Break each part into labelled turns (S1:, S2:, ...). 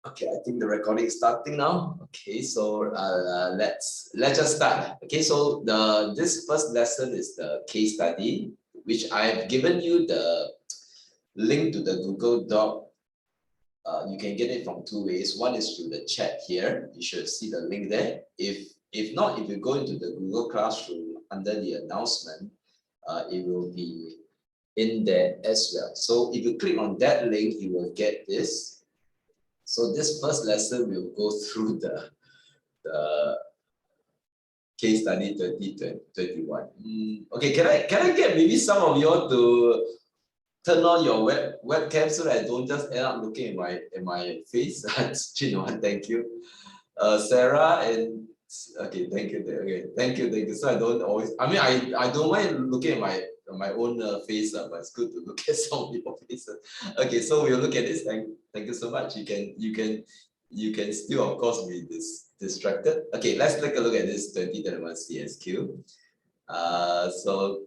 S1: Okay, I think the recording is starting now. Okay, so let's just start. Okay, so this first lesson is the case study, which I've given you the link to the Google Doc. You can get it from two ways. One is through the chat here. You should see the link there. If not, if you go into the Google Classroom under the announcement, it will be in there as well. So if you click on that link, you will get this. So this first lesson will go through the case study 2021. Okay, can I get maybe some of you all to turn on your webcam so that I don't just end up looking at my face? Thank you. Sarah and okay, thank you. Okay, thank you. So I don't always. I mean, I don't mind looking at my own face, but it's good to look at some of your faces. Okay, so we'll look at this. Thank you so much. You can still of course be distracted. Okay, let's take a look at this 2021 CSQ. So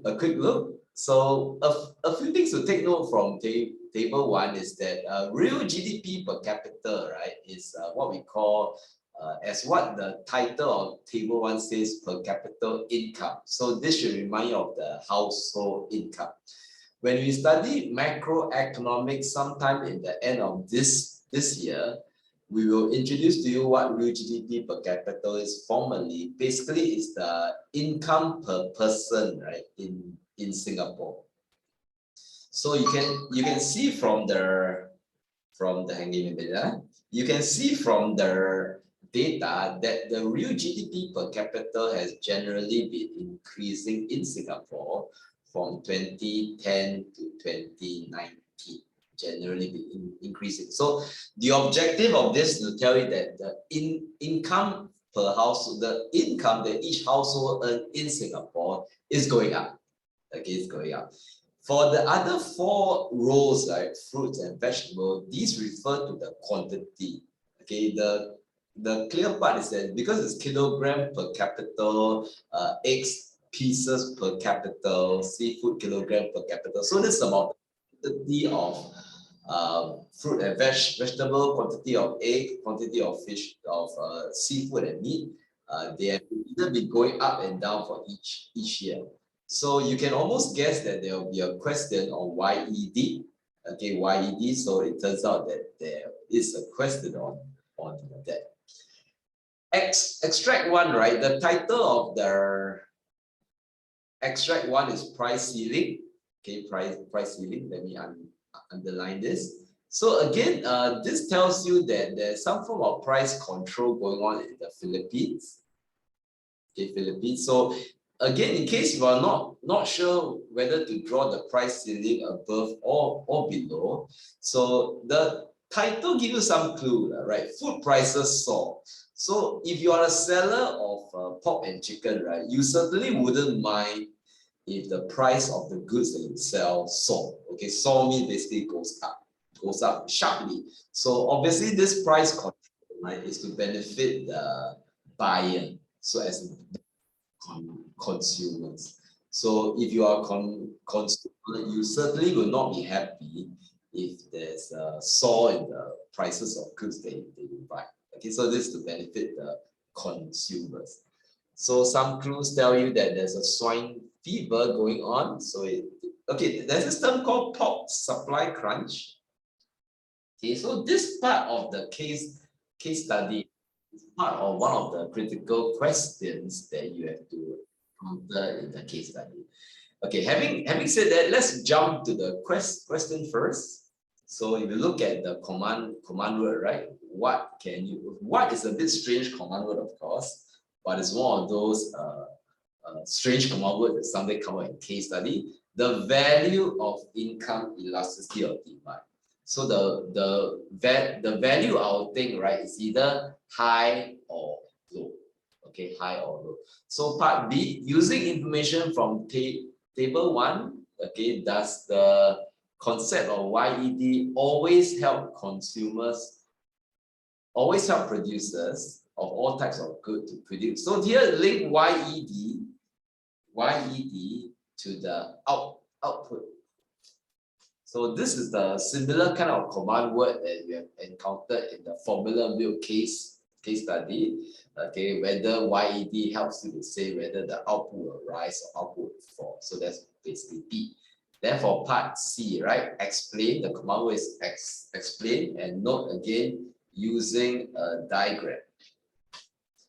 S1: a quick look. So a few things to take note from table one is that real GDP per capita, right, is what we call as what the title of table one says, per capita income. So this should remind you of the household income. When we study macroeconomics, sometime in the end of this year, we will introduce to you what real GDP per capita is formally. Basically, it's the income per person, right, in Singapore. So you can see from the hanging data, you can see from the data that the real GDP per capita has generally been increasing in Singapore from 2010 to 2019, generally been increasing. So the objective of this is to tell you that the income per household, the income that each household earns in Singapore is going up. Okay, it's going up. For the other four rows, like fruits and vegetables, these refer to the quantity. Okay, the clear part is that because it's kilogram per capita, eggs pieces per capita, seafood kilogram per capita. So this is about the quantity of fruit and vegetable, quantity of egg, quantity of fish, of seafood and meat. They have either been going up and down for each year. So you can almost guess that there will be a question on YED. Okay, YED. So it turns out that there is a question on that. Extract one, right? The title of the extract one is price ceiling. Okay, price ceiling. Let me underline this. So again, this tells you that there's some form of price control going on in the Philippines. Okay, Philippines. So again, in case you are not sure whether to draw the price ceiling above or below, so the title gives you some clue, right? Food prices soar. So if you are a seller of pork and chicken, right, you certainly wouldn't mind if the price of the goods that you sell soar. Okay, soar means basically goes up sharply. So obviously this price control, right, is to benefit the buyer. So as consumers. So if you are consumer, you certainly will not be happy if there's a soar in the prices of goods that you buy. Okay, so this is to benefit the consumers. So some clues tell you that there's a swine fever going on. So okay, there's this term called pork supply crunch. Okay, so this part of the case study is part of one of the critical questions that you have to answer in the case study. Okay, having said that, let's jump to the question first. So if you look at the command word, right? What is a bit strange command word, of course, but it's one of those strange command word that someday come out in case study. The value of income elasticity of demand. So the value I'll think, right, is either high or low. Okay, high or low. So part B, using information from table 1, okay, does the concept of YED always help producers of all types of goods to produce? So here link YED to the output. So this is the similar kind of command word that we have encountered in the formula milk case study. Okay, whether YED helps you to say whether the output will rise or output will fall. So that's basically B. Then for part C, right? Explain. The command word is explain, and note again using a diagram.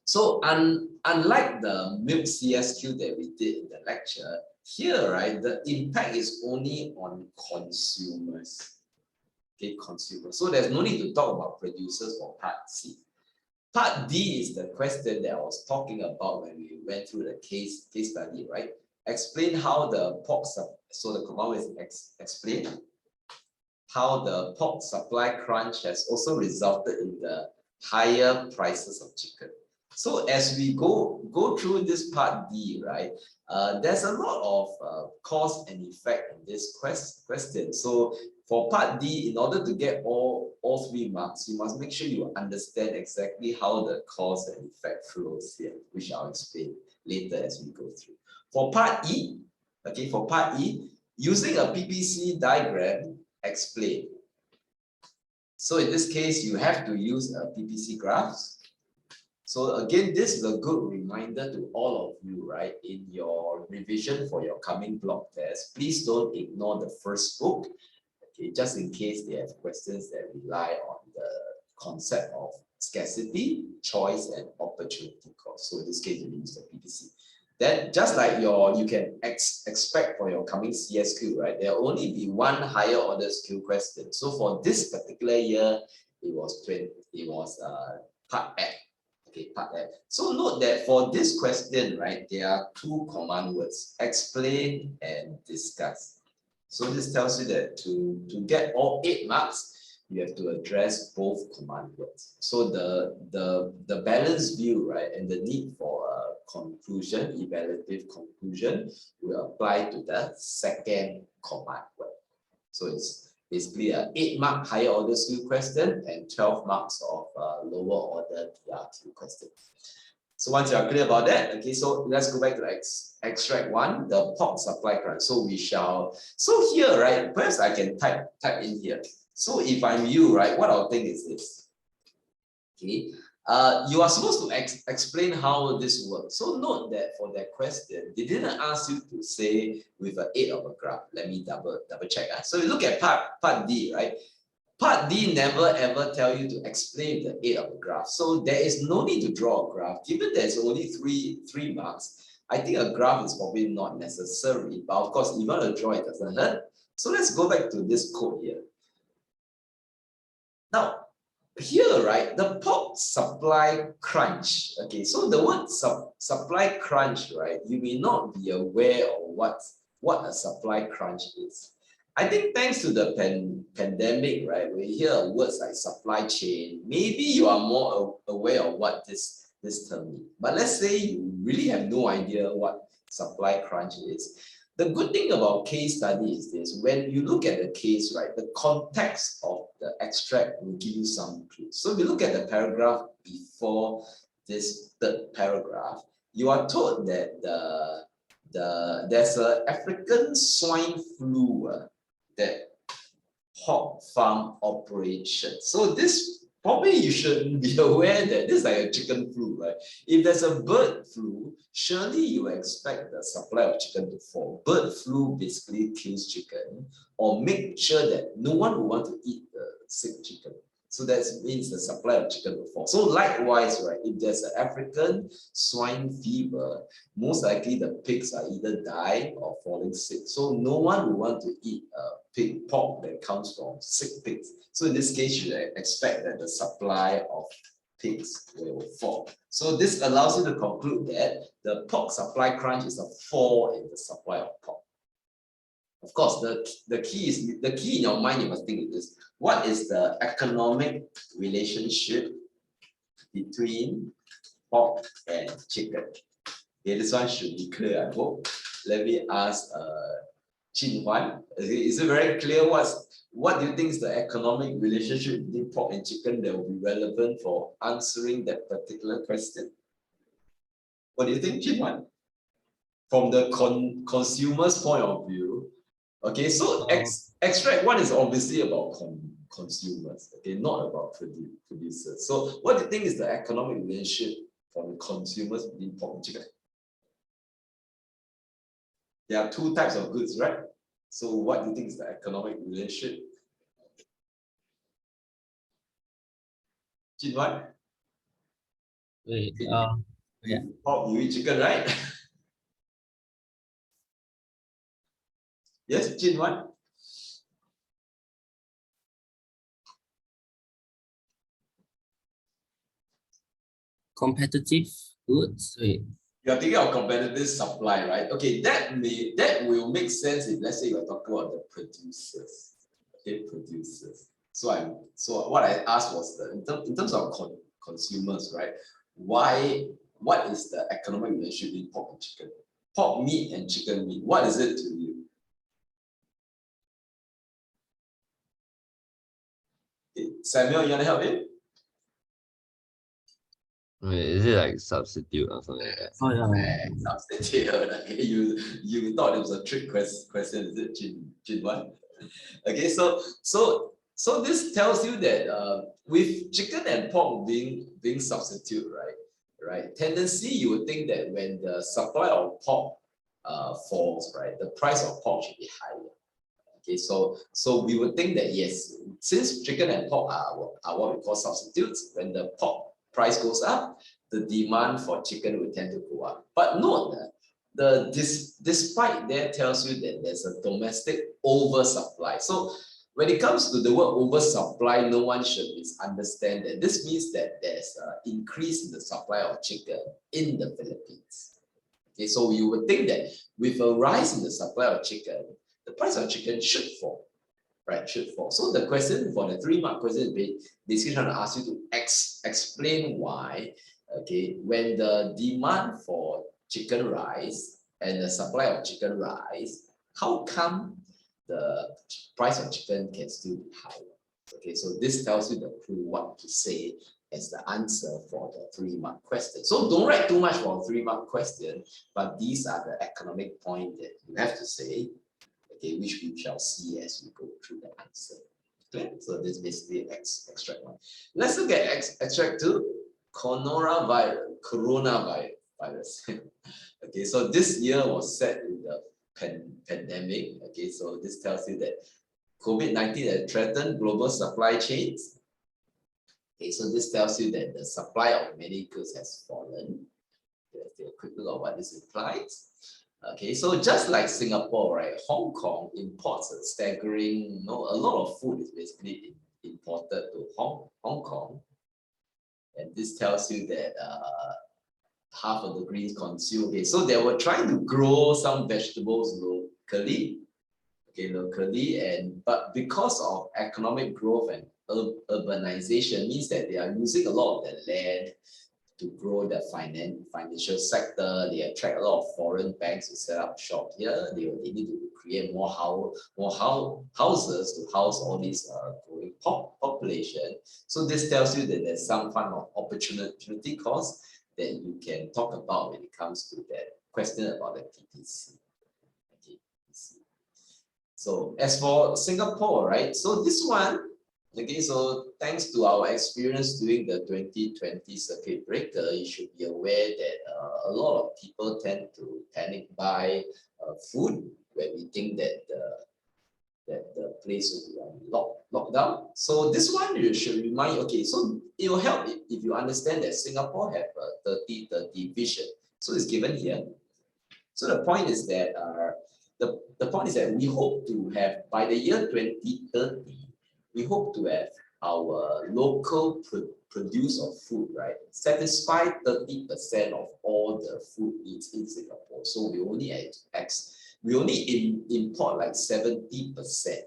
S1: So unlike the milk CSQ that we did in the lecture, here, right, the impact is only on consumers. Okay, consumers. So there's no need to talk about producers for part C. Part D is the question that I was talking about when we went through the case study, right? Explain how the pork, so the command is explain how the pork supply crunch has also resulted in the higher prices of chicken. So as we go through this part D, right, there's a lot of cause and effect in this question. So for part D, in order to get all 3 marks, you must make sure you understand exactly how the cause and effect flows here, which I'll explain later as we go through. For part E, okay, for part E, using a PPC diagram, explain. So in this case, you have to use a PPC graphs. So again, this is a good reminder to all of you, right? In your revision for your coming block test, please don't ignore the first book, okay? Just in case they have questions that rely on the concept of scarcity, choice, and opportunity cost. So in this case, you use the PPC. Then just like you can expect for your coming CSQ, right? There will only be one higher order skill question. So for this particular year, it was part F. Okay, part F. So note that for this question, right, there are 2 command words: explain and discuss. So this tells you that to get all 8 marks, you have to address both command words. So the balanced view, right, and the need for a conclusion, evaluative conclusion, will apply to the second command word. So it's basically an 8-mark higher order skill question and 12 marks of lower order PRQ question. So once you are clear about that, okay, so let's go back to extract 1, the pork supply crunch. So we shall, so here, right, perhaps I can type in here. So if I'm you, right, what I'll think is this. Okay, you are supposed to explain how this works. So note that for that question, they didn't ask you to say with an 8 of a graph. Let me double check. So you look at part D, right? Part D never ever tell you to explain the 8 of a graph. So there is no need to draw a graph. Given there's only three marks, I think a graph is probably not necessary. But of course, if you want to draw, it doesn't hurt. So let's go back to this code here. Now, here, right, the pork supply crunch. Okay, so the word supply crunch, right, you may not be aware of what a supply crunch is. I think thanks to the pandemic, right, we hear words like supply chain, maybe you are more aware of what this term means. But let's say you really have no idea what supply crunch is. The good thing about case study is this: when you look at the case, right, the context of the extract will give you some clues. So if you look at the paragraph before this third paragraph, you are told that there's an African swine flu that hog farm operation. So this probably you should be aware that this is like a chicken flu, right? If there's a bird flu, surely you expect the supply of chicken to fall. Bird flu basically kills chicken or make sure that no one will want to eat the sick chicken. So that means the supply of chicken will fall. So likewise, right, if there's an African swine fever, most likely the pigs are either dying or falling sick. So no one will want to eat pork that comes from sick pigs. So in this case, you expect that the supply of pigs will fall. So this allows you to conclude that the pork supply crunch is a fall in the supply of pork. Of course, the key in your mind, you must think of this. What is the economic relationship between pork and chicken? Okay, this one should be clear, I hope. Let me ask Chin Huan. Is it very clear what do you think is the economic relationship between pork and chicken that will be relevant for answering that particular question? What do you think, Chin Huan? From the consumer's point of view, Okay, so extract one is obviously about consumers, okay, not about producers. So what do you think is the economic relationship for the consumers between pork and chicken? There are two types of goods, right? So what do you think is the economic relationship? Jin, what?
S2: Wait, yeah.
S1: Pork, you eat chicken, right? Yes, Jin, what?
S2: Competitive goods. Wait.
S1: You're thinking of competitive supply, right? Okay, that will make sense if let's say you're talking about the producers. Okay, producers. So what I asked was in terms of consumers, right? What is the economic relationship between pork and chicken? Pork meat and chicken meat. What is it to you? Okay, Samuel, you wanna help me?
S2: Wait, is it like substitute or something like that?
S3: Oh yeah.
S1: Substitute. Okay, you thought it was a trick question, is it, Jin Wan? Okay, so this tells you that with chicken and pork being substitute, right? Tendency you would think that when the supply of pork falls, right, the price of pork should be higher. Okay, so we would think that yes, since chicken and pork are what we call substitutes, when the pork price goes up, the demand for chicken will tend to go up. But note that despite that tells you that there's a domestic oversupply. So when it comes to the word oversupply, no one should misunderstand that. This means that there's an increase in the supply of chicken in the Philippines. Okay, so you would think that with a rise in the supply of chicken, the price of chicken should fall, right? Should fall. So the question for the 3-mark question is basically trying to ask you to explain why, okay, when the demand for chicken rise and the supply of chicken rise, how come the price of chicken can still be higher? Okay, so this tells you the clue what to say as the answer for the 3-mark question. So don't write too much for a 3-mark question, but these are the economic points that you have to say, okay, which we shall see as we go through the answer. Okay, so this is basically extract 1. Let's look at extract 2, coronavirus. Okay, so this year was set in the pandemic. Okay, so this tells you that COVID-19 has threatened global supply chains. Okay, so this tells you that the supply of many goods has fallen. Let's take a quick look at what this implies. Okay, so just like Singapore, right, Hong Kong imports a staggering, a lot of food is basically imported to Hong Kong. And this tells you that half of the greens consumed. Okay, so they were trying to grow some vegetables locally. Okay, but because of economic growth and urbanization means that they are using a lot of the land to grow the financial sector. They attract a lot of foreign banks to set up shop here. They need to create more houses to house all this growing population. So this tells you that there's some kind of opportunity cost that you can talk about when it comes to that question about the PPC. Okay. So as for Singapore, right? So this one, okay, so thanks to our experience during the 2020 circuit breaker, you should be aware that a lot of people tend to panic buy food when we think that the place will be on lockdown. So this one you should remind you, okay, so it will help if you understand that Singapore have a 30-30 vision. So it's given here. So the point is that the point is that we hope to have by the year 2030. We hope to have our local produce of food, right, satisfy 30% of all the food needs in Singapore. So we only import like 70%.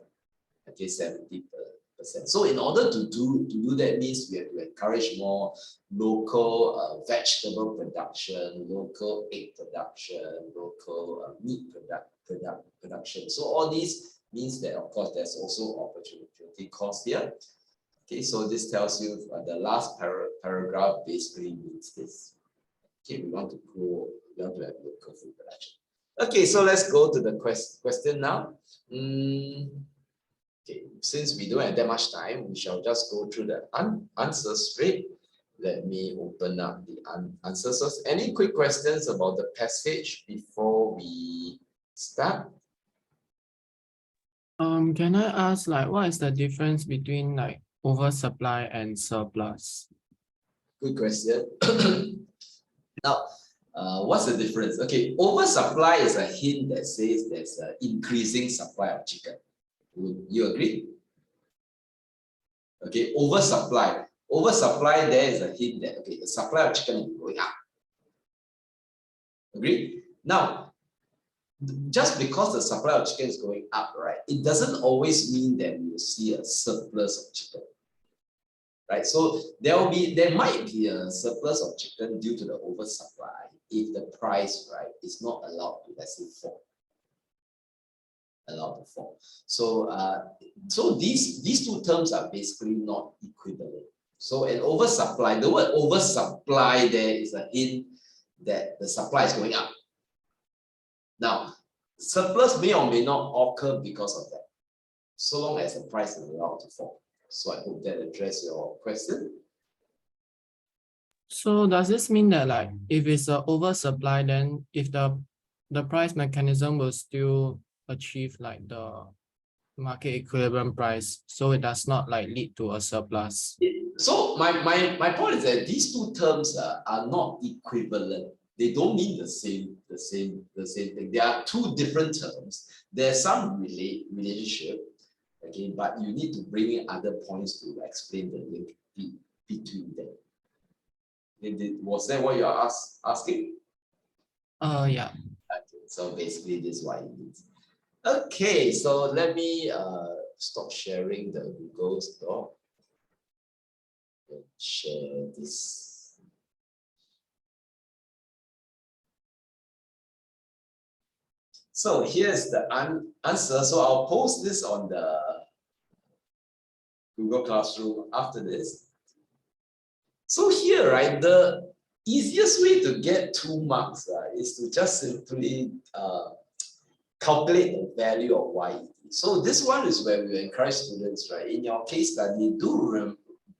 S1: Okay, 70%. So in order to do that means we have to encourage more local vegetable production, local egg production, local meat production. So all these means that of course there's also opportunity cost here. Okay, so this tells you the last paragraph basically means this. Okay, we want to have local food production. Okay, so let's go to the question now. Okay, since we don't have that much time, we shall just go through the answers straight. Let me open up the answers first. Any quick questions about the passage before we start?
S3: Can I ask, like, what is the difference between like oversupply and surplus?
S1: Good question. Now, what's the difference? Okay, oversupply is a hint that says there's an increasing supply of chicken. Would you agree? Okay, oversupply. Oversupply there is a hint that, okay, the supply of chicken is going up. Agree? Now, just because the supply of chicken is going up, right, it doesn't always mean that we will see a surplus of chicken. Right? So there might be a surplus of chicken due to the oversupply if the price, right, is not allowed to, let's say, fall. Allowed to fall. So so these two terms are basically not equivalent. So an oversupply, the word oversupply there is a hint that the supply is going up. Now, surplus may or may not occur because of that, so long as the price is allowed to fall. So I hope that addresses your question.
S3: So does this mean that, like, if it's an oversupply, then if the price mechanism will still achieve like the market equilibrium price, so it does not like lead to a surplus?
S1: So my point is that these two terms are not equivalent. They don't mean the same thing. There are two different terms. There's some relationship, okay, but you need to bring in other points to explain the link between them. Was that what you're asking?
S3: Yeah.
S1: Okay, so basically this is what it means. Okay, so let me stop sharing the Google Doc. Share this. So here's the answer. So I'll post this on the Google Classroom after this. So here, right, the easiest way to get 2 marks is to just simply calculate the value of YED. So this one is where we encourage students, right, in your case study, do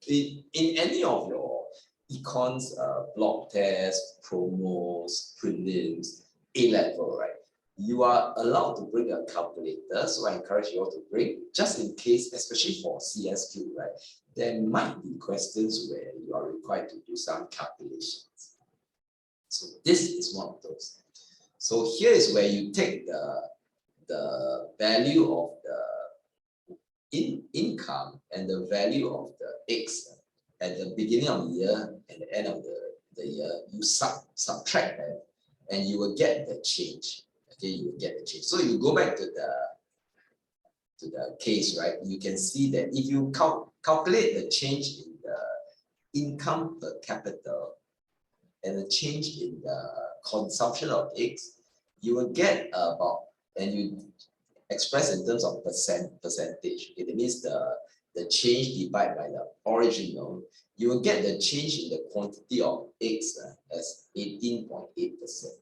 S1: in any of your econs block tests, promos, prelims, A-level, right, you are allowed to bring a calculator. So I encourage you all to bring, just in case, especially for CSQ, right, there might be questions where you are required to do some calculations. So this is one of those. So here is where you take the value of the income and the value of the X at the beginning of the year and the end of the year, you subtract that and you will get the change. Okay, you will get the change. So you go back to the case, right? You can see that if you calculate the change in the income per capita and the change in the consumption of eggs, you will get about, and you express in terms of percentage. It means the change divided by the original, you will get the change in the quantity of eggs as 18.8%.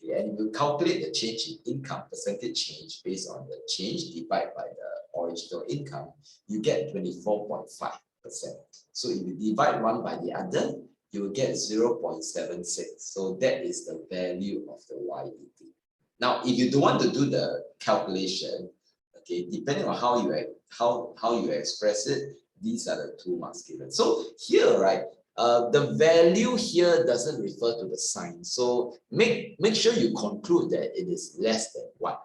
S1: Okay, and you calculate the change in income, percentage change based on the change divided by the original income, you get 24.5%. So if you divide one by the other, you will get 0.76. So that is the value of the YED. Now, if you don't want to do the calculation, okay, depending on how you express it, these are the 2 marks given. So here, right, the value here doesn't refer to the sign. So make sure you conclude that it is less than 1.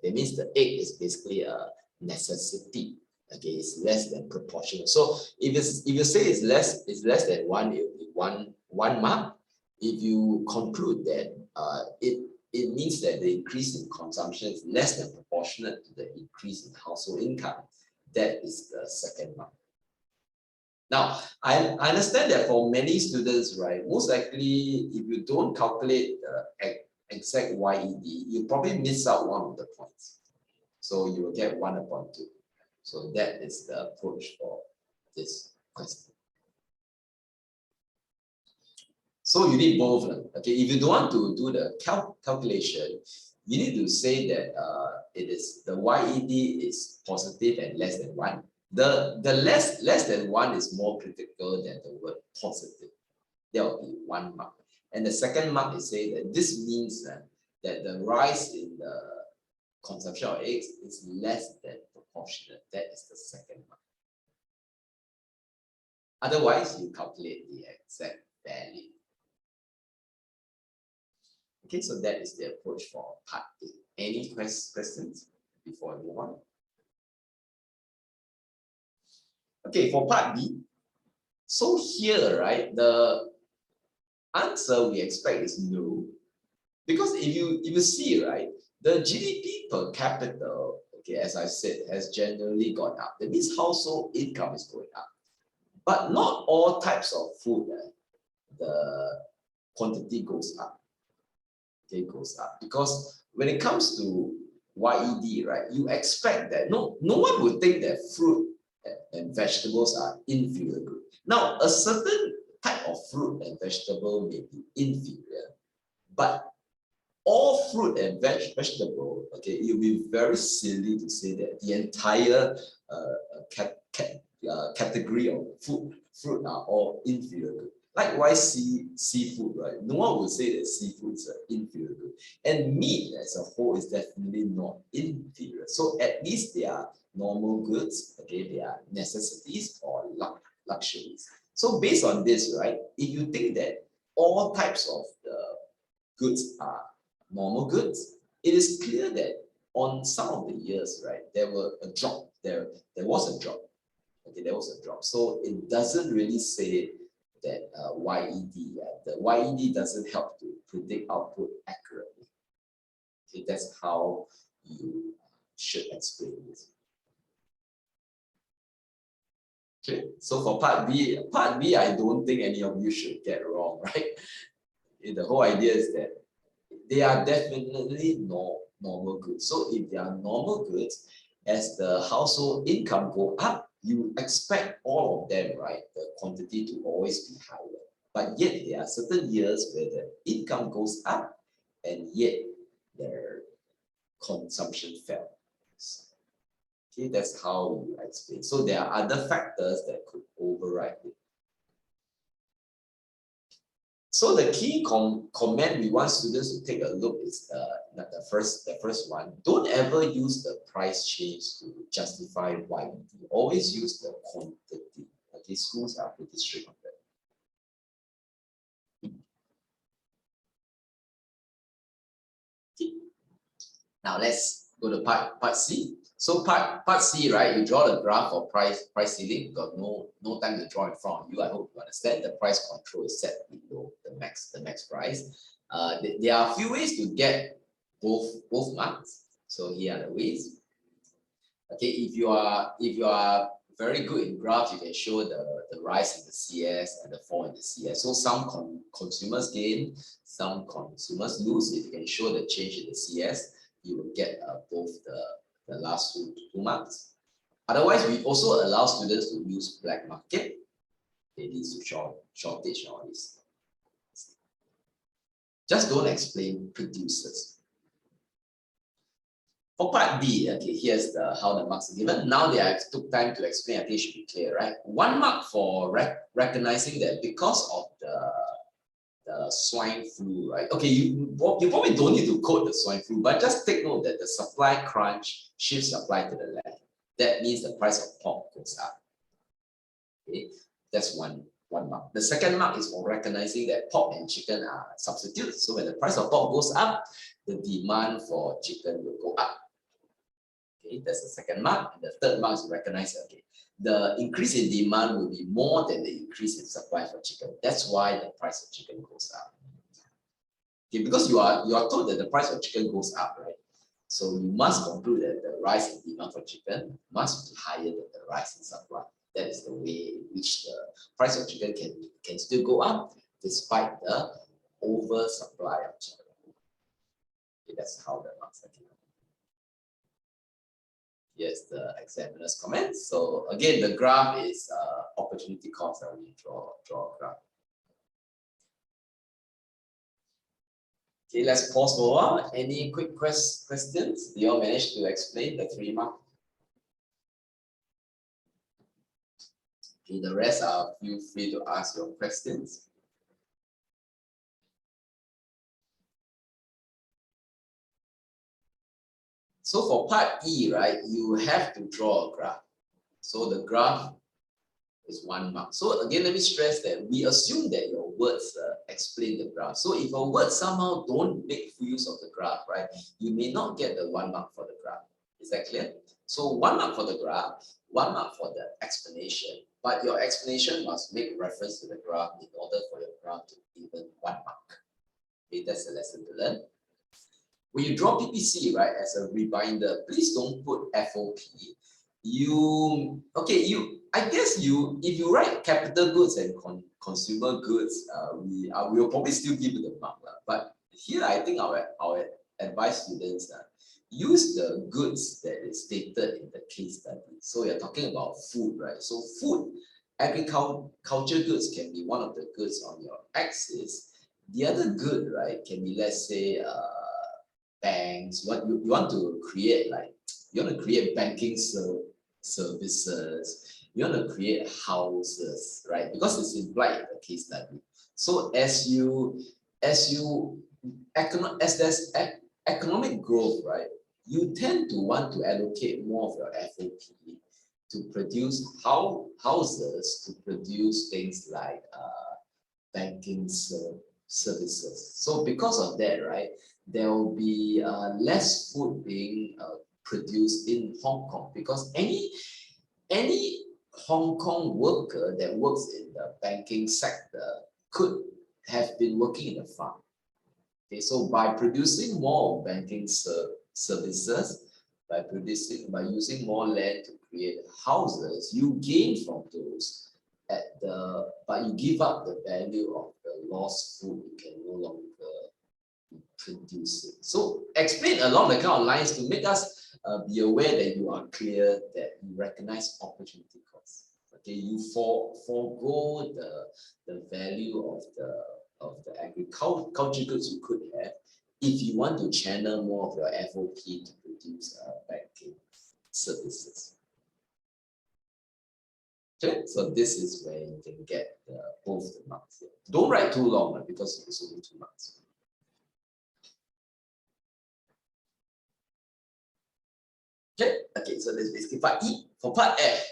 S1: That means the egg is basically a necessity. Okay, it's less than proportional. So if you say it's less than 1, it will be one mark. If you conclude that it means that the increase in consumption is less than proportionate to the increase in household income, that is the 2nd mark. Now, I understand that for many students, right, most likely if you don't calculate the exact YED, you probably miss out one of the points. So you will get 1/2. So that is the approach for this question. So you need both. Okay, if you don't want to do the calculation, you need to say that it is the YED is positive and less than 1. The less than 1 is more critical than the word positive. There will be 1 mark. And the second mark is saying that this means that the rise in the consumption of eggs is less than proportionate. That is the second mark. Otherwise, you calculate the exact value. Okay, so that is the approach for part A. Any questions before I move on? Okay, for part B, so here, right, the answer we expect is no. Because if you see, right, the GDP per capita, okay, as I said, has generally gone up. That means household income is going up. But not all types of food, the quantity goes up. Okay, goes up. Because when it comes to YED, right, you expect that no one would think that fruit and vegetables are inferior good. Now, a certain type of fruit and vegetable may be inferior, but all fruit and vegetable, okay, it will be very silly to say that the entire category of fruit are all inferior good. Likewise, seafood, right? No one would say that seafood is inferior good. And meat as a whole is definitely not inferior. So at least they are normal goods, okay? They are necessities or luxuries. So based on this, right, if you think that all types of the goods are normal goods, it is clear that on some of the years, right, there was a drop. There was a drop. Okay, there was a drop. So it doesn't really say that YED, the YED doesn't help to predict output accurately. Okay, that's how you should explain this. Okay, so for part B, I don't think any of you should get wrong, right? The whole idea is that they are definitely normal goods. So if they are normal goods, as the household income go up, you expect all of them, right, the quantity to always be higher. But yet there are certain years where the income goes up and yet their consumption fell. Okay, that's how you explain. So there are other factors that could override it. So the key comment we want students to take a look is the first one. Don't ever use the price change to justify YED. Always use the quantity. Okay, schools are pretty strict on that. Okay. Now let's go to part C. So part C, right? You draw the graph for price ceiling. You've got no time to draw in front of you. I hope you understand. The price control is set below the max price. There are a few ways to get both marks. So here are the ways. Okay, if you are very good in graphs, you can show the rise in the CS and the fall in the CS. So some consumers gain, some consumers lose. If you can show the change in the CS, you will get both the last two marks. Otherwise, we also allow students to use black market. It leads to shortage all this. Just don't explain producers. For part B, okay, here's how the marks are given. Now that I took time to explain, I think it should be clear, right? 1 mark for recognizing that because of the swine flu, right? Okay, you probably don't need to code the swine flu, but just take note that the supply crunch shifts supply to the left. That means the price of pork goes up. Okay, that's one mark. The second mark is for recognizing that pork and chicken are substitutes. So when the price of pork goes up, the demand for chicken will go up. Okay, that's the second mark. And the third mark is recognize, okay, the increase in demand will be more than the increase in supply for chicken. That's why the price of chicken goes up. Okay, because you are told that the price of chicken goes up, right? So you must conclude that the rise in demand for chicken must be higher than the rise in supply. That is the way in which the price of chicken can still go up despite the oversupply of chicken. Okay, that's how the marks are given. Here's the examiner's comments. So again, the graph is opportunity cost that we draw a graph. Okay, let's pause for a while. Any quick questions? Do you all manage to explain the 3 mark? Okay, the rest are feel free to ask your questions. So for part E, right, you have to draw a graph. So the graph is 1 mark. So again, let me stress that we assume that your words explain the graph. So if your words somehow don't make full use of the graph, right, you may not get the 1 mark for the graph. Is that clear? So 1 mark for the graph, 1 mark for the explanation, but your explanation must make reference to the graph in order for your graph to be given 1 mark. Okay, that's a lesson to learn. When you draw PPC, right, as a reminder, please don't put FOP. I guess if you write capital goods and consumer goods, we will probably still give you the mark. But here, I think our advice students use the goods that is stated in the case study. So you're talking about food, right? So food, agriculture goods can be one of the goods on your axis. The other good, right, can be, let's say, banks. You want to create banking services. You want to create houses, right? Because it's implied in the case study. So as there's economic growth, right, you tend to want to allocate more of your FOP to produce houses, to produce things like banking services. So because of that, right, there will be less food being produced in Hong Kong, because any Hong Kong worker that works in the banking sector could have been working in a farm. Okay, so by producing more banking services, by using more land to create houses, you gain from those but you give up the value of the lost food you can no longer produce it. So explain along the kind of lines to make us be aware that you are clear, that you recognize opportunity costs. Okay, you forego the value of the agriculture goods you could have if you want to channel more of your FOP to produce banking services. Okay, so this is where you can get both the marks here. Don't write too long because it's only 2 marks. Okay, so that's basically part E. For part F,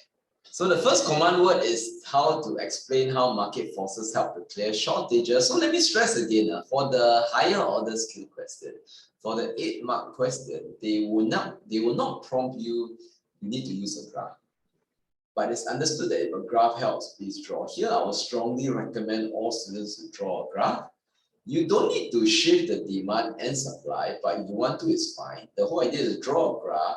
S1: so the first command word is how to explain how market forces help to clear shortages. So let me stress again, for the higher order skill question, for the 8-mark question, they will not prompt you need to use a graph. But it's understood that if a graph helps, please draw. Here, I would strongly recommend all students to draw a graph. You don't need to shift the demand and supply, but if you want to, it's fine. The whole idea is to draw a graph,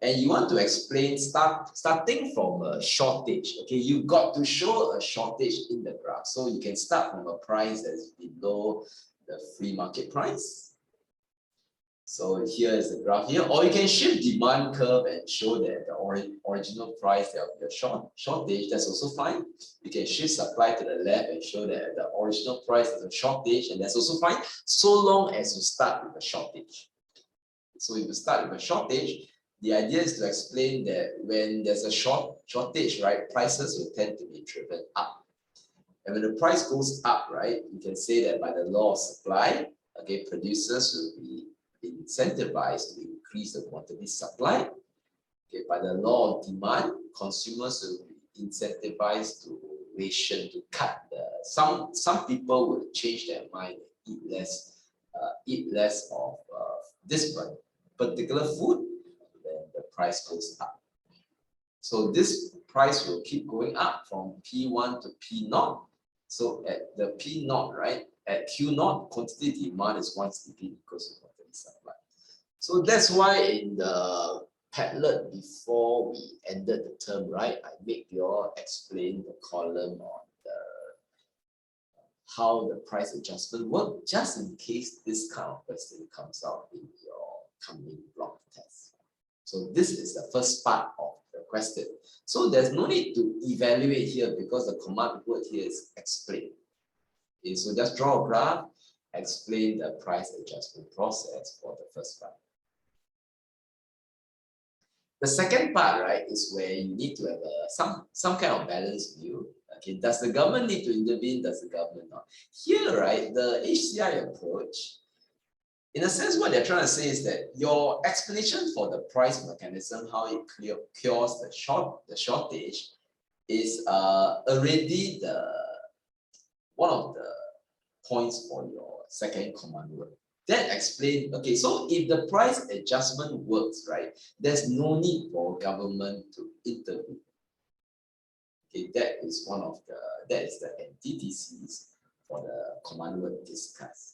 S1: and you want to explain starting from a shortage. Okay, you've got to show a shortage in the graph. So you can start from a price that's below the free market price. So here is the graph here, or you can shift demand curve and show that the original price there will be a shortage. That's also fine. You can shift supply to the left and show that the original price is a shortage, and that's also fine, so long as you start with a shortage. So if you start with a shortage, the idea is to explain that when there's a shortage, right, prices will tend to be driven up. And when the price goes up, right, you can say that by the law of supply, okay, producers will be incentivized to increase the quantity supply. Okay, by the law of demand, consumers will be incentivized to ration, to cut some people will change their mind and eat less of this particular food when the price goes up. So this price will keep going up from P1 to P0. So at the P0, right, at Q0, quantity demand is 1 CP equals to quantity supply. So that's why in the Padlet before we ended the term, right, I make you all explain the column on how the price adjustment works, just in case this kind of question comes out in your coming block test. So this is the first part of the question. So there's no need to evaluate here because the command word here is explain. Okay, so just draw a graph explain the price adjustment process for the first part. The second part, right, is where you need to have some kind of balanced view. Okay, does the government need to intervene? Does the government not? Here, right, the HCI approach, in a sense, what they're trying to say is that your explanation for the price mechanism, how it cures the shortage, is already one of the points for your second command word. That explains, okay, so if the price adjustment works, right, there's no need for government to intervene. Okay, that is the antithesis for the command word discuss.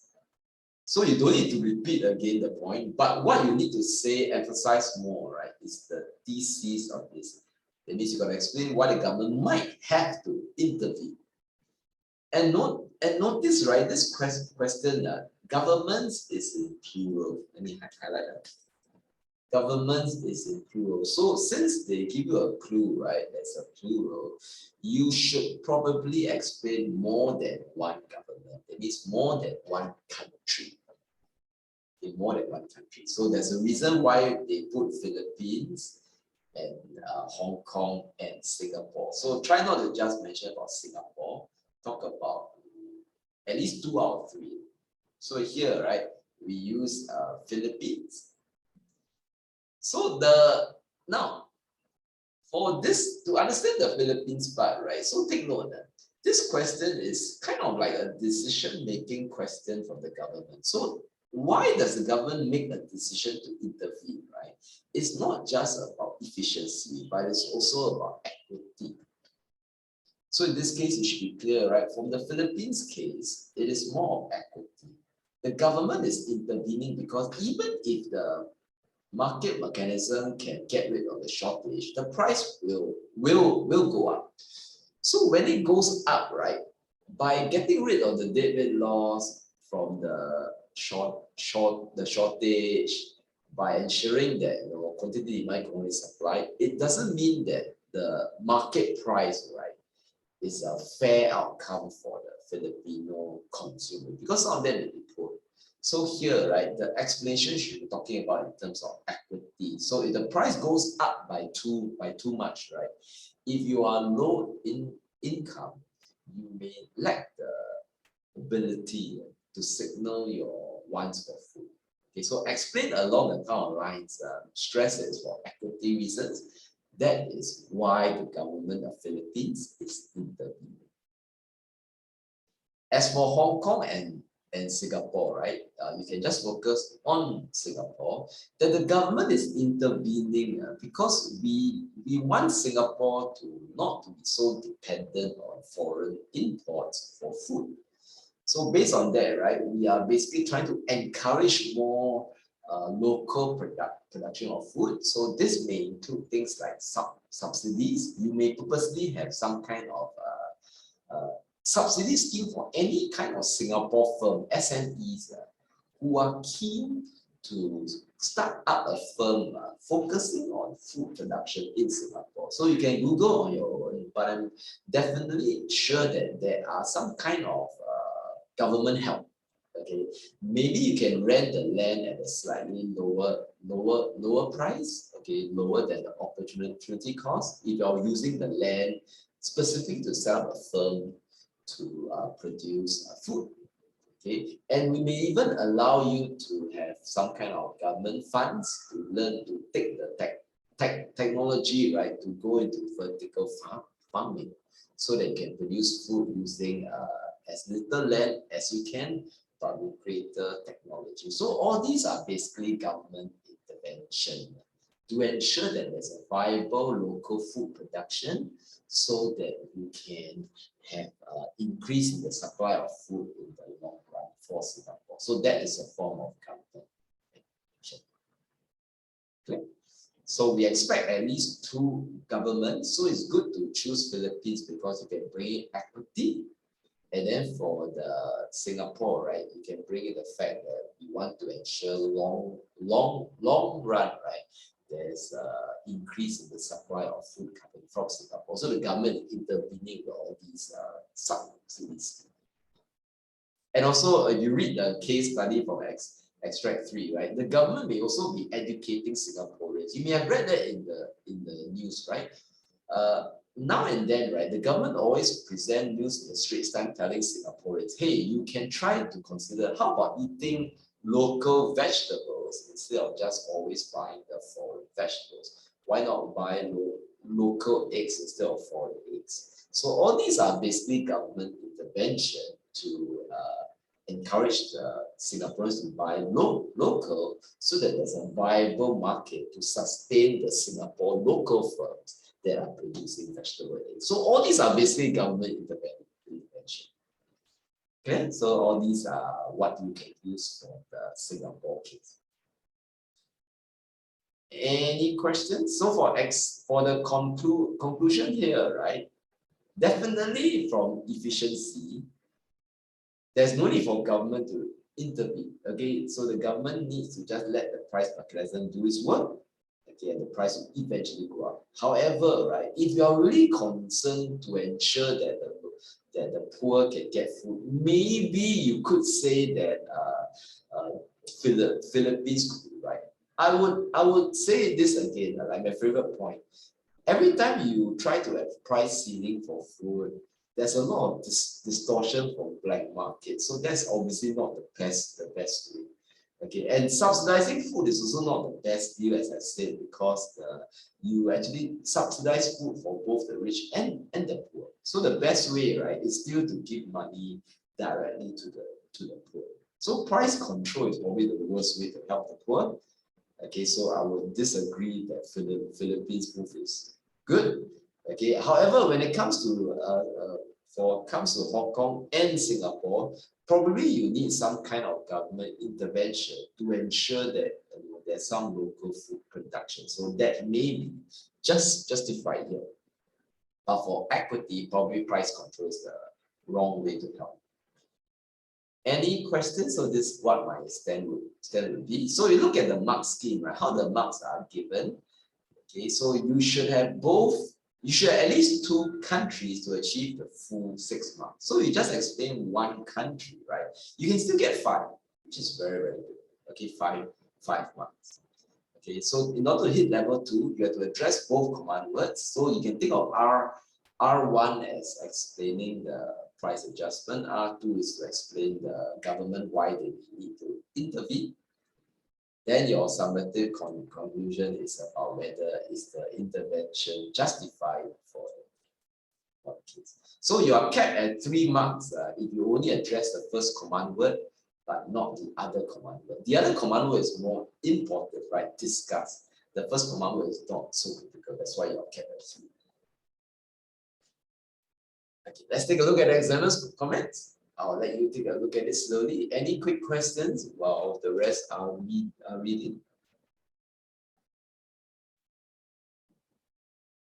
S1: So you don't need to repeat again the point, but what you need to say, emphasize more, right, is the thesis of this. That means you got to explain why the government might have to intervene. And notice, right, this question, governments is in plural. Let me highlight that. Governments is in plural. So since they give you a clue, right, there's a plural, you should probably explain more than one government. It means more than one country. In more than one country. So there's a reason why they put Philippines and Hong Kong and Singapore. So try not to just mention about Singapore. Talk about at least 2 out of 3. So here, right, we use Philippines. So now for this, to understand the Philippines part, right, so take note that this question is kind of like a decision-making question from the government. So why does the government make a decision to intervene, right? It's not just about efficiency, but it's also about equity. So in this case, it should be clear, right? From the Philippines case, it is more of equity. The government is intervening because even if the market mechanism can get rid of the shortage, the price will go up. So when it goes up, right, by getting rid of the deadweight loss from the shortage, by ensuring that quantity demand can only supply, it doesn't mean that the market price, right, is a fair outcome for the Filipino consumer, because some of them may be poor. So here, right, the explanation should be talking about in terms of equity. So if the price goes up by too much, right, if you are low in income, you may lack the ability to signal your wants for food. Okay, so explain along the kind of lines, stress is for equity reasons. That is why the government of Philippines is intervening. As for Hong Kong and Singapore, right, you can just focus on Singapore, that the government is intervening because we want Singapore to not to be so dependent on foreign imports for food. So based on that, right, we are basically trying to encourage more local production of food. So this may include things like subsidies. You may purposely have some kind of subsidy scheme for any kind of Singapore firm, SMEs, who are keen to start up a firm focusing on food production in Singapore. So you can Google on your own, but I'm definitely sure that there are some kind of government help. Okay, maybe you can rent the land at a slightly lower price. Okay, lower than the opportunity cost. If you're using the land specifically to set up a firm to produce food. Okay, and we may even allow you to have some kind of government funds to learn to take the technology, right, to go into vertical farming, so that you can produce food using as little land as you can, but with greater technology. So all these are basically government intervention to ensure that there's a viable local food production, so that you can have increase in the supply of food in the long run for Singapore. So that is a form of government intervention. Okay. So we expect at least 2 governments. So it's good to choose Philippines because you can bring in equity. And then for the Singapore, right, you can bring in the fact that we want to ensure long run, right, there's increase in the supply of food coming from Singapore. So the government is intervening with all these subsidies. And also, you read the case study from Extract 3, right? The government may also be educating Singaporeans. You may have read that in the news, right? Now and then, right, the government always present news in the Straits Times telling Singaporeans, hey, you can try to consider how about eating local vegetables instead of just always buying the foreign vegetables. Why not buy local eggs instead of foreign eggs? So all these are basically government intervention to encourage the Singaporeans to buy local so that there's a viable market to sustain the Singapore local firms that are producing vegetable eggs. So all these are basically government intervention. Okay, so all these are what you can use for the Singapore case. Any questions? So for the conclusion here, right? Definitely from efficiency, there's no need for government to intervene. Okay, so the government needs to just let the price mechanism do its work. Okay, and the price will eventually go up. However, right, if you are really concerned to ensure that the poor can get food, maybe you could say that Philippines could be right. I would say this again, like my favorite point. Every time you try to have price ceiling for food, there's a lot of distortion from black market. So that's obviously not the best way. Okay, and subsidizing food is also not the best deal, as I said, because you actually subsidize food for both the rich and the poor. So the best way, right, is still to give money directly to the poor. So price control is probably the worst way to help the poor. Okay, so I would disagree that Philippines move is good. Okay, however, when it comes to Hong Kong and Singapore, probably you need some kind of government intervention to ensure that there's some local food production. So that may be justified here. But for equity, probably price control is the wrong way to help. Any questions? So this is what my stand would be. So you look at the mark scheme, right? How the marks are given. Okay, so you should have you should have at least 2 countries to achieve the full 6 marks. So you just explain 1 country, right? You can still get 5, which is very, very good. Okay, 5 marks. Okay, so in order to hit level 2, you have to address both command words. So you can think of R1 as explaining the price adjustment. R2 is to explain the government why they need to intervene. Then your summative conclusion is about whether is the intervention justified for the case. So you are capped at 3 marks if you only address the first command word, but not the other command word. The other command word is more important, right? Discuss. The first command word is not so critical. That's why you're capped at 3. Okay, let's take a look at the examiner's comments. I'll let you take a look at it slowly. Any quick questions while the rest are reading?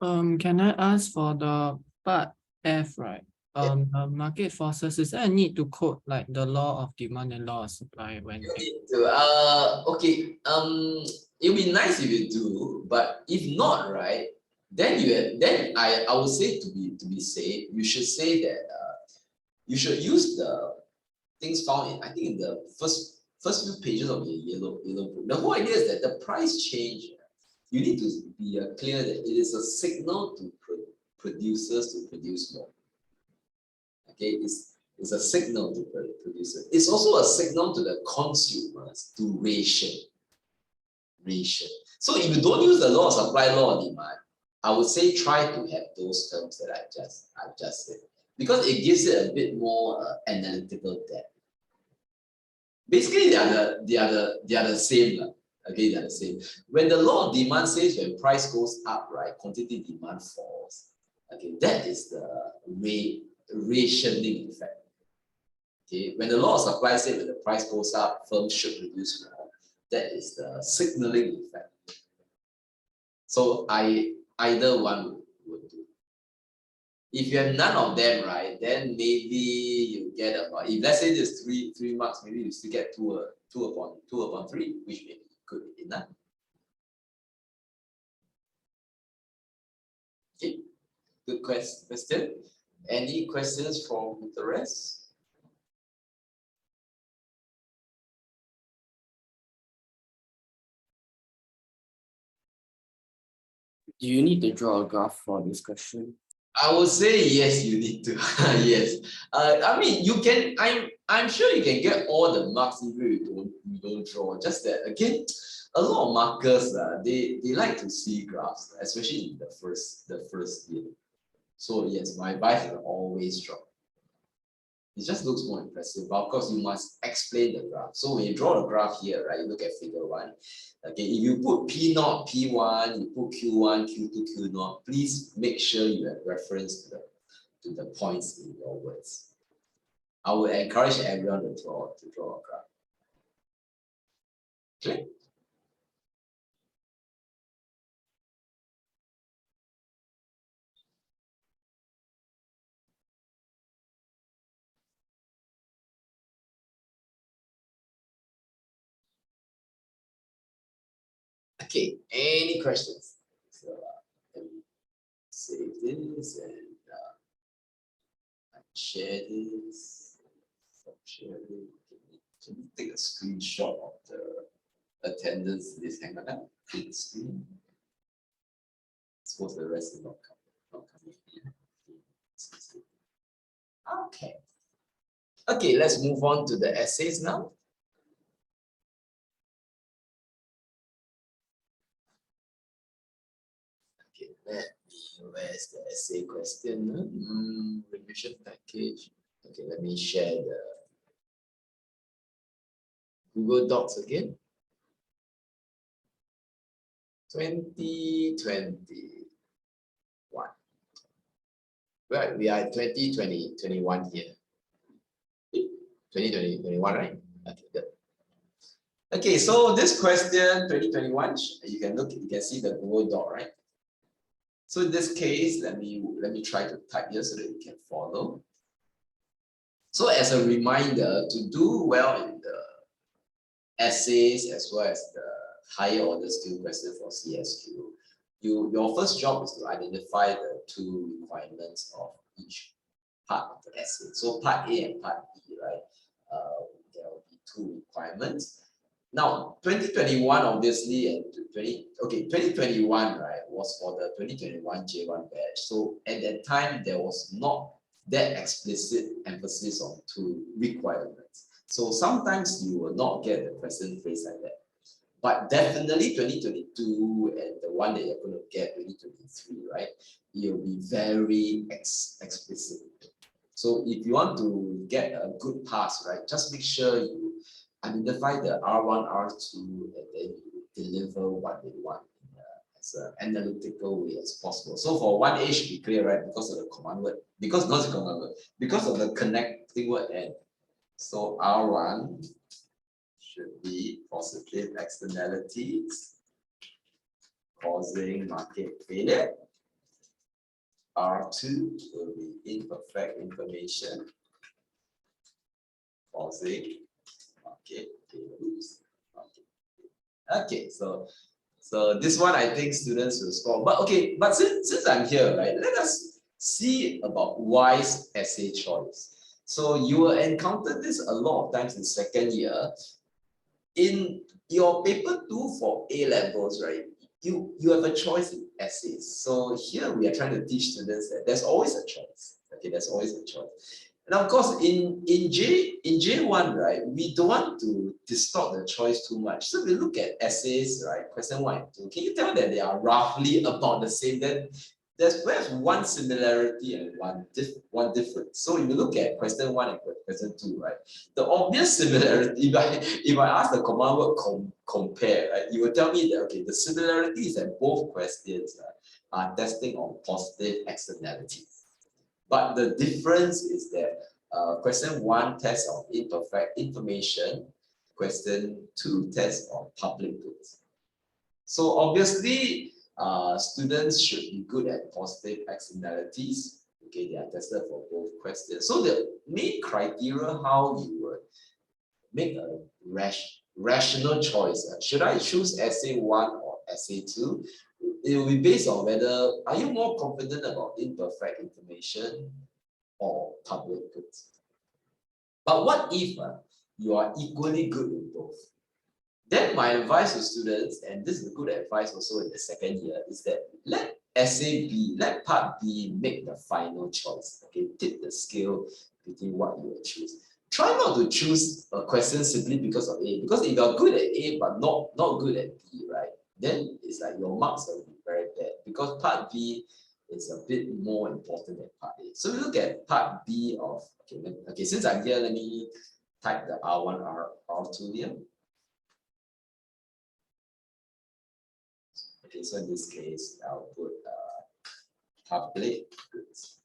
S3: Can I ask for the part F, right? The market forces, is there a need to quote like the law of demand and law of supply when
S1: you need to, okay, it would be nice if you do, but if not, right, then I would say to be safe, you should say that you should use the things found in, I think, in the first few pages of your yellow book. The whole idea is that the price change, you need to be clear that it is a signal to producers to produce more. Okay, it's a signal to producers. It's also a signal to the consumers to ration. So if you don't use the law of supply, law of demand, I would say try to have those terms that I just said, because it gives it a bit more analytical depth. Basically, they are the same. Okay, they are the same. When the law of demand says when price goes up, right, quantity demand falls. Okay, that is the rationing effect. Okay, when the law of supply says when the price goes up, firms should produce more. That is the signaling effect. So either one would do. If you have none of them, right, then maybe you get about, if let's say there's three marks, maybe you still get two upon 3, which maybe could be enough. Okay, good question. Any questions from the rest?
S4: Do you need to draw a graph for this question?
S1: I would say yes, you need to. Yes. I mean, you can. I'm sure you can get all the marks even if you don't draw. Just that again, a lot of markers they like to see graphs, especially in the first year. So yes, my advice is always draw. It just looks more impressive, but of course you must explain the graph. So when you draw the graph here, right, you look at figure 1. Okay, if you put P0, P1, you put Q1, Q2, Q0, please make sure you have reference to the points in your words. I would encourage everyone to draw a graph. Okay. Okay, any questions? So let me save this and share this. Share it. Can you take a screenshot of the attendance list? Hang on, big screen. Suppose the rest is not coming here. Okay. Okay, let's move on to the essays now. Okay, where's the essay question? Revision package. Okay, let me share the Google Docs again. 2021. Right, we are at 2021 here. 2021, right? Okay, good. Okay, so this question 2021, you can see the Google Doc, right? So in this case, let me try to type here so that you can follow. So as a reminder, to do well in the essays as well as the higher order skill question for CSQ, your first job is to identify the 2 requirements of each part of the essay. So part A and part B, right? There will be 2 requirements. Now, 2021 obviously and 2021, right, was for the 2021 J1 batch. So at that time, there was not that explicit emphasis on 2 requirements. So sometimes you will not get the present phrase like that. But definitely 2022 and the one that you're going to get 2023, right, it will be very explicit. So if you want to get a good pass, right, just make sure you identify the R1, R2, and then you deliver what they want as an analytical way as possible. So for 1A should be clear, right, because of the command word, because of the connecting word and so R1 should be positive externalities causing market failure. R2 will be imperfect information causing market failures. Okay, so this one I think students will score. But okay, but since I'm here, right, let us see about wise essay choice. So you will encounter this a lot of times in second year. In your paper 2 for A levels, right? You have a choice in essays. So here we are trying to teach students that there's always a choice. Okay, there's always a choice. And of course, in J1, right, we don't want to distort the choice too much. So we look at essays, right, question 1 and 2. Can you tell that they are roughly about the same? Then there's perhaps one similarity and one difference. So if you look at question 1 and question 2, right, the obvious similarity, if I ask the command word compare, right, you will tell me that okay, the similarity is that both questions are testing on positive externalities. But the difference is that question 1 tests on imperfect information, question 2 tests on public goods. So obviously, students should be good at positive externalities. Okay, they are tested for both questions. So the main criteria how you would make a rational choice. Should I choose essay 1 or essay 2? It will be based on whether are you more confident about imperfect information or public goods. But what if you are equally good in both? then my advice to students, and this is good advice also in the second year, is that let let part B make the final choice. Okay, tip the scale between what you will choose. Try not to choose a question simply because of A, because if you're good at A but not good at B, right, then it's like your marks will be very bad because part B is a bit more important than part A. So we look at part B of, okay, since I'm here, let me type the R1, R2 here. Okay, so in this case, I'll put public goods.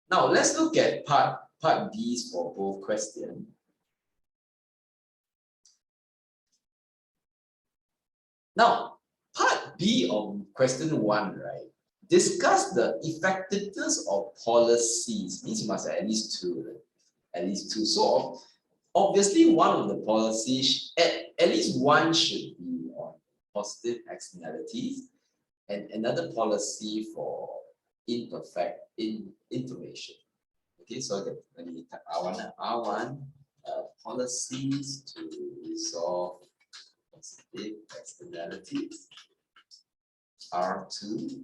S1: Now let's look at part B's for both questions. Now, part B of question 1, right? Discuss the effectiveness of policies. Means you must have at least two, right? At least two. So obviously, one of the policies, at least one should be on positive externalities, and another policy for imperfect information. Okay, so let me type R1 policies to resolve positive externalities. R2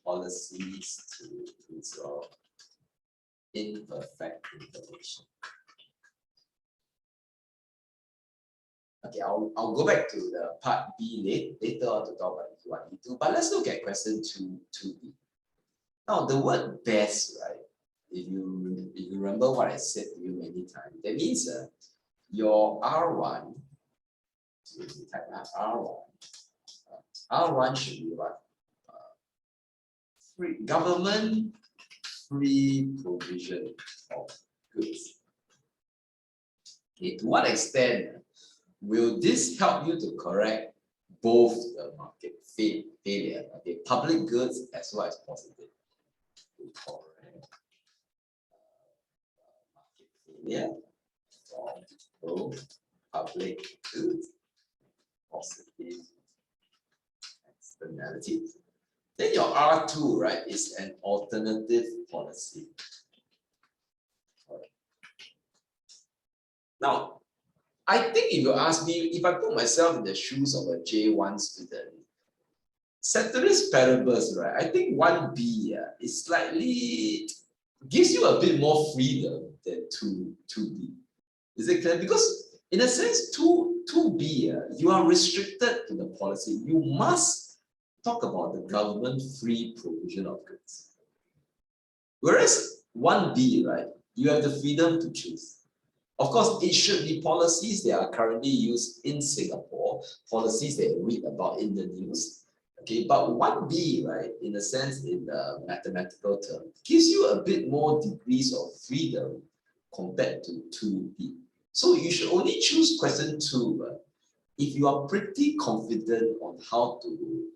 S1: policies to resolve imperfect information. Okay, I'll go back to the part B later on to talk about E1, E2, but let's look at question 2B. Now the word best, right? If you remember what I said to you many times, that means your R1, so if you type R1, R1 should be what? Government free provision of goods. Okay, to what extent will this help you to correct both the market failure, okay, public goods as well as positive? To correct market failure from both public goods, positive externalities. Then your R2, right, is an alternative policy. Now, I think if you ask me, if I put myself in the shoes of a J1 student, ceteris paribus, right, I think 1B is slightly, gives you a bit more freedom than 2B. Is it clear? Because in a sense, 2B, you are restricted to the policy. You must talk about the government free provision of goods. Whereas 1B, right, you have the freedom to choose. Of course, it should be policies that are currently used in Singapore, policies that you read about in the news. Okay, but 1B, right, in a sense, in the mathematical term, gives you a bit more degrees of freedom compared to 2B. So you should only choose question 2 if you are pretty confident on how to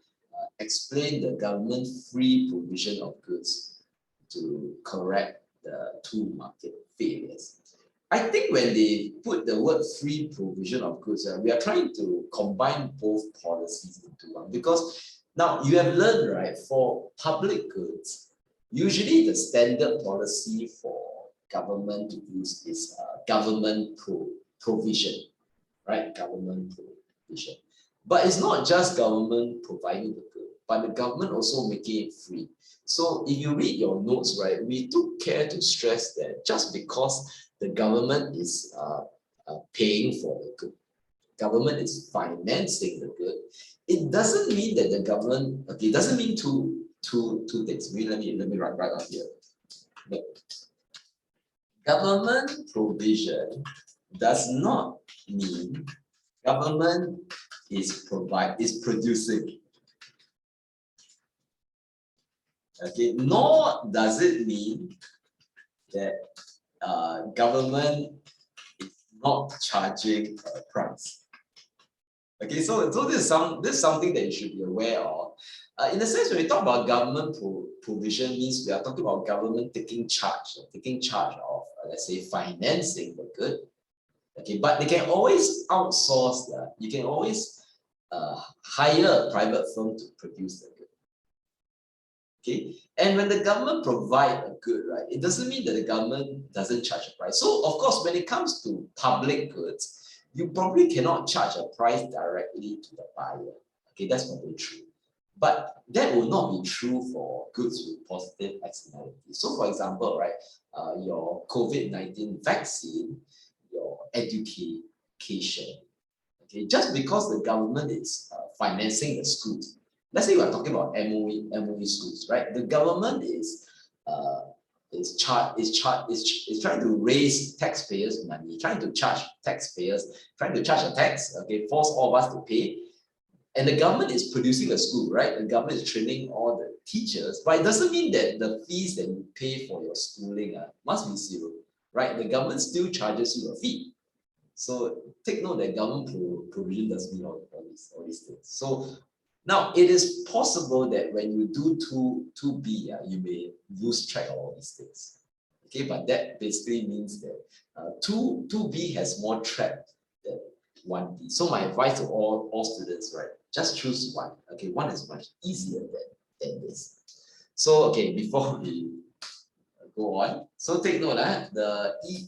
S1: explain the government free provision of goods to correct the two market failures. I think when they put the word free provision of goods, we are trying to combine both policies into one, because now you have learned, right, for public goods, usually the standard policy for government to use is government provision, right? Government provision. But it's not just government providing the good, but the government also making it free. So if you read your notes, right, we took care to stress that just because the government is paying for the good, government is financing the good, it doesn't mean that the government, okay, it doesn't mean two things. Let me write right up here. Look. Government provision does not mean government is producing. Okay, nor does it mean that government is not charging a price. Okay, so this is something that you should be aware of. In a sense, when we talk about government provision, means we are talking about government taking charge of, let's say, financing the good. Okay, but they can always outsource that. You can always hire a private firm to produce the good. Okay, and when the government provide a good, right, it doesn't mean that the government doesn't charge a price. So of course, when it comes to public goods, you probably cannot charge a price directly to the buyer. Okay, that's probably true. But that will not be true for goods with positive externalities. So for example, right, your COVID-19 vaccine, your education, okay, just because the government is financing the schools. Let's say we are talking about MOE schools, right? The government is trying to raise taxpayers' money, trying to charge taxpayers, trying to charge a tax, okay, force all of us to pay. And the government is producing a school, right? The government is training all the teachers, but it doesn't mean that the fees that you pay for your schooling must be zero, right? The government still charges you a fee. So take note that government provision does mean all these things. So now it is possible that when you do 2B, you may lose track of all these things. Okay, but that basically means that 2B has more track than 1B. So my advice to all students, right? Just choose one. Okay, one is much easier than this. So okay, before we go on, so take note the E.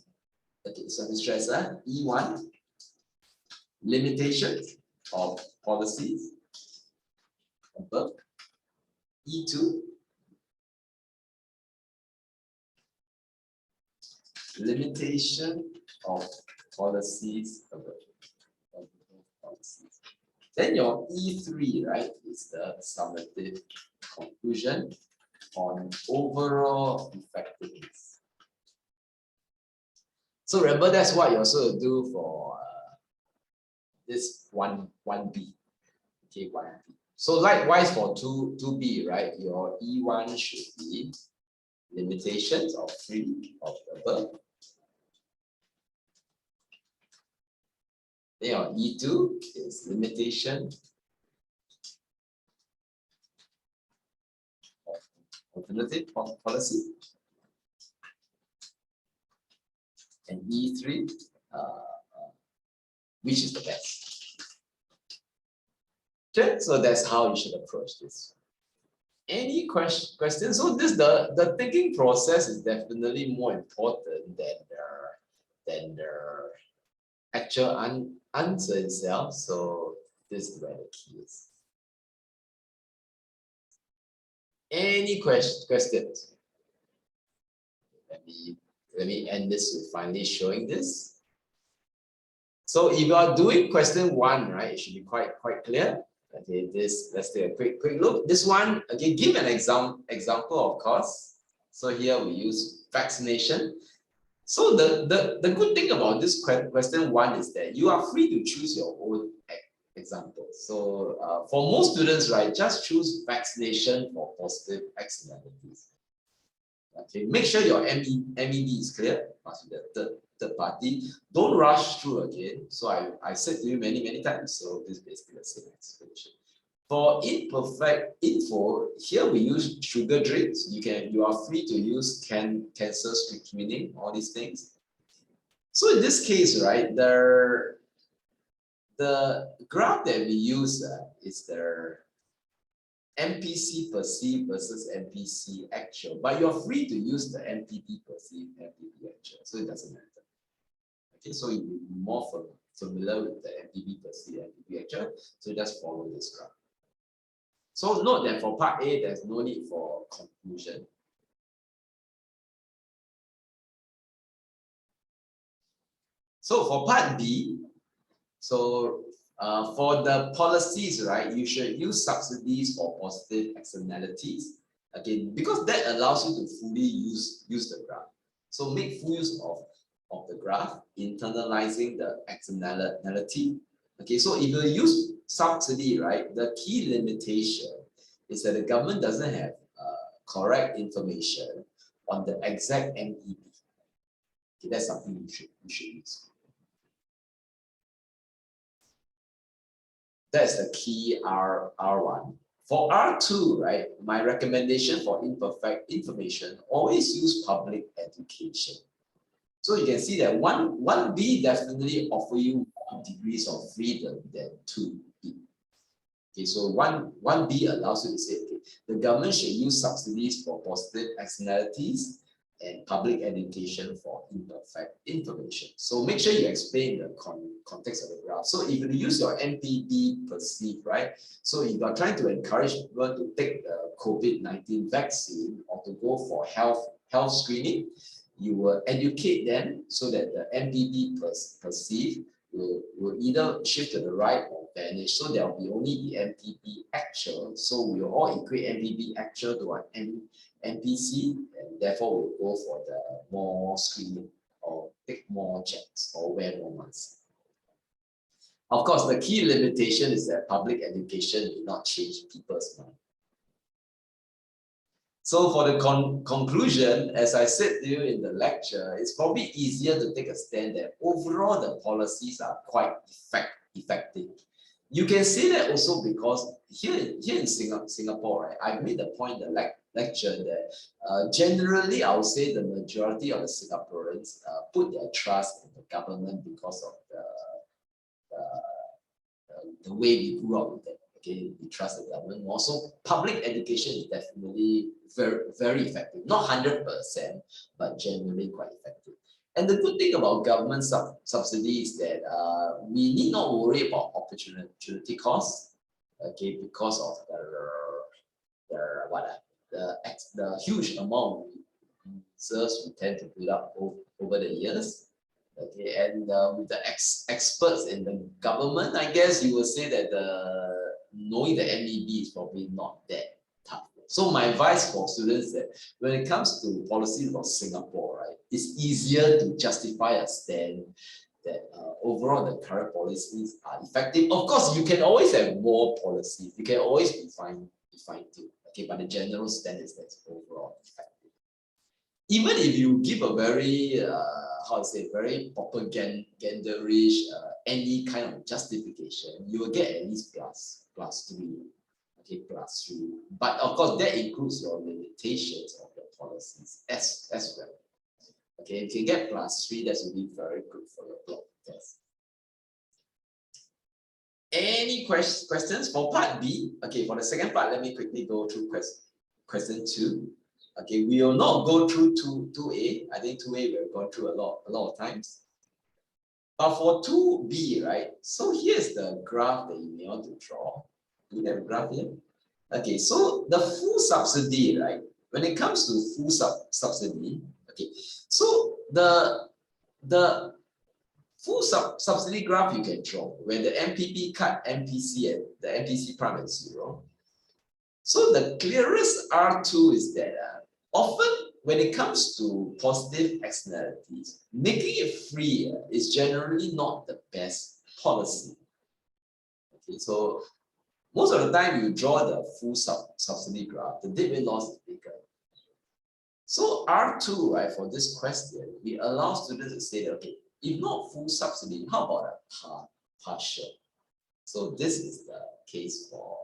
S1: Okay, so I'm stress E1, limitation of policies above. E2, limitation of policies above. Policies. Then your E3, right, is the summative conclusion on overall effectiveness. So remember, that's what you also do for this 1B. Okay, 1B. So likewise for 2B, right, your E1 should be limitations of 3 of the above. Then your E2 is limitation of alternative policy. And E3, which is the best. Okay, so that's how you should approach this. Any questions? So this the thinking process is definitely more important than the actual answer itself. So this is where the key is. Any questions? Let me end this with finally showing this. So if you are doing question 1, right, it should be quite clear. Okay, let's take a quick look. This one, okay, give an example, of course. So here we use vaccination. So the good thing about this question 1 is that you are free to choose your own example. So for most students, right, just choose vaccination for positive externalities. Okay, make sure your MED is clear. Must be the third party. Don't rush through again. So I said to you many times. So this is basically the same explanation. For imperfect info, here we use sugar drinks. You are free to use cancer screening, all these things. So in this case, right, the graph that we use is the MPC perceived versus MPC actual, but you're free to use the MPP perceived, MPP actual, so it doesn't matter. Okay, so you'll be more familiar with the MPP perceived, MPP actual, so just follow this graph. So note that for part A, there's no need for conclusion. So for part B, so for the policies, right, you should use subsidies for positive externalities. Again, because that allows you to fully use the graph. So make full use of the graph, internalizing the externality. Okay, so if you use subsidy, right, the key limitation is that the government doesn't have correct information on the exact MEP. Okay, that's something you should use. That's the key R1. For R2, right, my recommendation for imperfect information, always use public education. So you can see that 1B definitely offer you more degrees of freedom than 2B. Okay, so 1B allows you to say, okay, the government should use subsidies for positive externalities and public education for imperfect information. So make sure you explain the context of the graph. So if you use your MPB perceive, right? So if you are trying to encourage people to take the COVID-19 vaccine or to go for health screening, you will educate them so that the MPB perceive will either shift to the right or vanish. So there will be only the MPB actual. So we will all equate MPB actual to an MPC, and therefore we'll go for the more screening or take more checks or wear more masks. Of course, the key limitation is that public education will not change people's mind. So for the conclusion, as I said to you in the lecture, it's probably easier to take a stand that overall the policies are quite effective. You can say that also because here in Singapore, right, I made the point in the lecture that generally I would say the majority of the Singaporeans put their trust in the government because of the way we grew up with it. Okay, we trust the government more. So public education is definitely very effective. Not 100%, but generally quite effective. And the good thing about government subsidy is that we need not worry about opportunity costs. Okay, because of the huge amount of reserves we tend to build up over the years. Okay, and with the experts in the government, I guess you will say that knowing the MEB is probably not that tough. So my advice for students is that when it comes to policies of Singapore, right, it's easier to justify a stand that overall the current policies are effective. Of course, you can always have more policies. You can always be fine-tuned. Okay, but the general stand is that it's overall effective. Even if you give a very very propaganderish any kind of justification, you will get at least plus 3. Okay, plus 3. But of course, that includes your limitations of your policies as well. Okay, if you get plus 3, that's really very good for your block test. Any questions for part B? Okay, for the second part, let me quickly go through question 2. Okay, we will not go through 2A. I think 2A we've gone through a lot of times. But for 2B, right? So here's the graph that you may want to draw. Do you have a graph here? Okay, so the full subsidy, right? When it comes to full subsidy, okay, so the full subsidy graph you can draw where the MPP cut MPC and the MPC prime at 0. So the clearest R2 is that often when it comes to positive externalities, making it free is generally not the best policy. Okay, so most of the time you draw the full subsidy graph, the dividend loss is bigger. So R2, right, for this question, we allow students to say that, okay, if not full subsidy, how about a partial? So this is the case for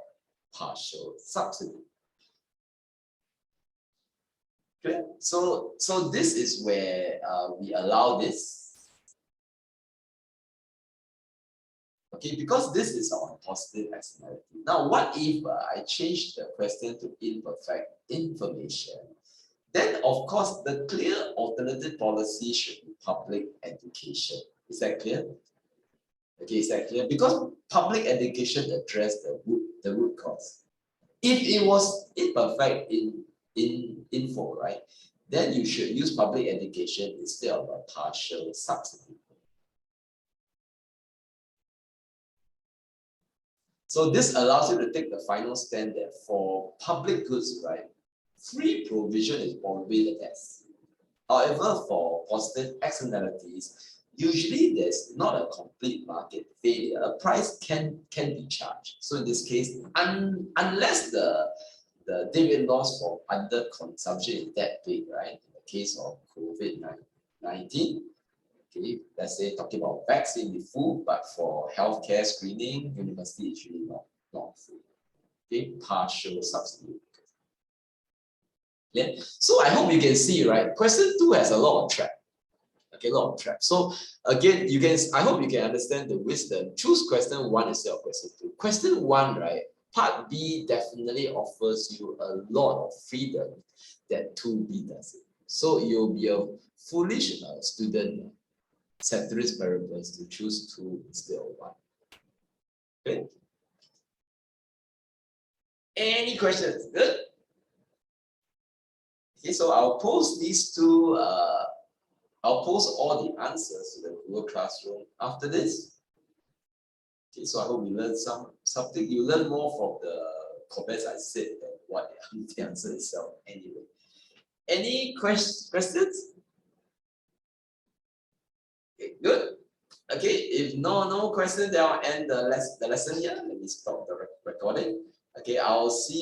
S1: partial subsidy. Okay, so this is where we allow this. Okay, because this is on positive externality. Now, what if I change the question to imperfect information? Then, of course, the clear alternative policy should be public education. Is that clear? Okay, is that clear? Because public education addressed the root cause. If it was imperfect in info, right, then you should use public education instead of a partial subsidy. So this allows you to take the final stand that for public goods, right, free provision is probably the best. However, for positive externalities, usually there's not a complete market failure. A price can be charged. So in this case, unless the dividend loss for under consumption is that big, right? In the case of COVID-19, okay, let's say talking about vaccine be full, but for healthcare screening, university is really not full. Okay, partial subsidy. Yeah. So I hope you can see, right? Question 2 has a lot of trap. Okay, a lot of trap. So again, I hope you can understand the wisdom. Choose question 1 instead of question 2. Question 1, right? Part B definitely offers you a lot of freedom that 2B doesn't. So you'll be a foolish student, ceteris paribus, to choose 2 instead of 1. Okay. Any questions? Good. Okay, so I'll post these two. I'll post all the answers to the Google Classroom after this. Okay, so I hope you learned something. You learn more from the comments I said than what the answer itself. Anyway, any questions? Okay, good. Okay, if no question, then I'll end the lesson here. Let me stop the recording. Okay, I'll see.